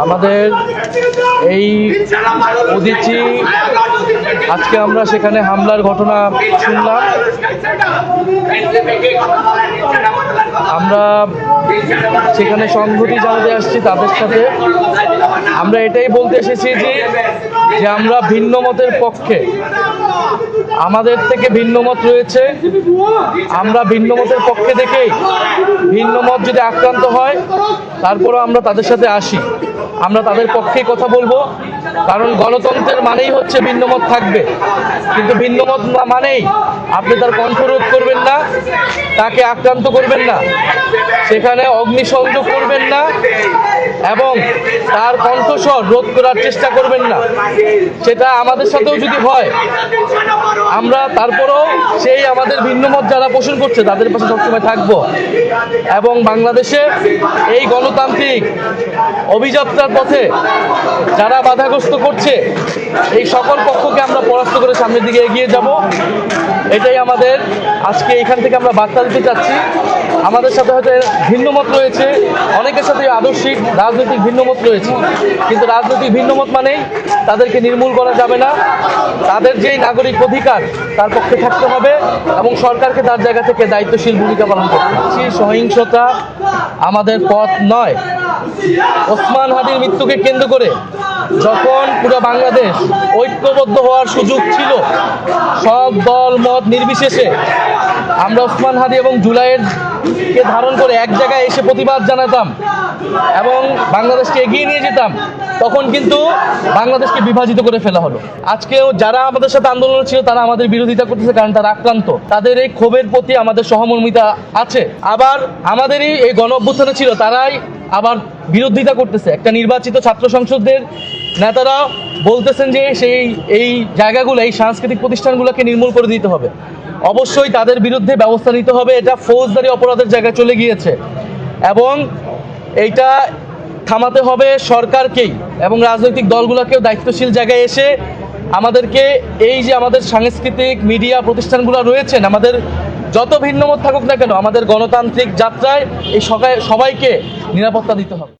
আমাদের এই উদীচী আজকে আমরা সেখানে হামলার ঘটনা শুনলাম। আমরা সেখানে সংহতি জানাতে আসছি তাদের সাথে। আমরা এটাই বলতে এসেছি যে আমরা ভিন্ন মতের পক্ষে, আমাদের থেকে ভিন্ন মত রয়েছে, আমরা ভিন্ন মতের পক্ষে দেখেই ভিন্ন মত যদি আক্রান্ত হয় তারপরও আমরা তাদের সাথে আসি, আমরা তাদের পক্ষেই কথা বলবো। কারণ গণতন্ত্রের মানেই হচ্ছে ভিন্ন মত থাকবে, কিন্তু ভিন্ন মত না মানেই আপনি তার কণ্ঠরোধ করবেন না, তাকে আক্রান্ত করবেন না, সেখানে অগ্নিসংযোগ করবেন না এবং তার কণ্ঠস্বর রোধ করার চেষ্টা করবেন না। সেটা আমাদের সাথেও যদি হয় আমরা তারপরেও সেই আমাদের ভিন্নমত যারা পোষণ করছে তাদের পাশে সবসময় থাকবো এবং বাংলাদেশে এই গণতান্ত্রিক অভিযাত্রার পথে যারা বাধাগ্রস্ত করছে এই সকল পক্ষকে আমরা পরাস্ত করে সামনের দিকে এগিয়ে যাব। এটাই আমাদের আজকে এখান থেকে আমরা বার্তা দিতে চাচ্ছি। আমাদের সাথে হয়তো ভিন্নমত রয়েছে, অনেকের সাথে আদর্শিক রাজনৈতিক ভিন্নমত রয়েছে, কিন্তু রাজনৈতিক ভিন্নমত মানেই তাদেরকে নির্মূল করা যাবে না। তাদের যেই নাগরিক অধিকার তার পক্ষে থাকতে হবে এবং সরকারকে তার জায়গা থেকে দায়িত্বশীল ভূমিকা পালন করতে হবে। সহিংসতা আমাদের পথ নয়। ওসমান হাদির মৃত্যুকে কেন্দ্র করে যখন পুরো বাংলাদেশ ঐক্যবদ্ধ হওয়ার সুযোগ ছিল, সব দল মত নির্বিশেষে আমরা ওসমান হাদি এবং জুলাইয়ের কে ধারণ করে এক জায়গায় এসে প্রতিবাদ জানাতাম এবং বাংলাদেশকে এগিয়ে নিয়ে যেতাম, তখন কিন্তু বাংলাদেশকে বিভাজিত করে ফেলা হলো। আজকেও যারা আমাদের সাথে আন্দোলন ছিল তারা আমাদের বিরোধিতা করতেছে, কারণ তারা আক্রান্ত। তাদের এই ক্ষোভের প্রতি আমাদের সহমর্মিতা আছে। আবার আমাদেরই এই গণ অভ্যুত্থানে ছিল তারাই আবার বিরোধিতা করতেছে। একটা নির্বাচিত ছাত্র সংসদের নেতারা বলতেছেন যে এই জায়গাগুলো, এই সাংস্কৃতিক প্রতিষ্ঠানগুলোকে নির্মূল করে দিতে হবে। অবশ্যই তাদের বিরুদ্ধে ব্যবস্থা নিতে হবে। এটা ফৌজদারি অপরাধের জায়গায় চলে গিয়েছে এবং এইটা থামাতে হবে সরকারকেই এবং রাজনৈতিক দলগুলোকেও দায়িত্বশীল জায়গায় এসে আমাদেরকে এই যে আমাদের সাংস্কৃতিক মিডিয়া প্রতিষ্ঠানগুলো রয়েছেন, আমাদের যত ভিন্নমত থাকুক না কেন, আমাদের গণতান্ত্রিক যাত্রায় এই সবাইকে নিরাপত্তা দিতে হবে।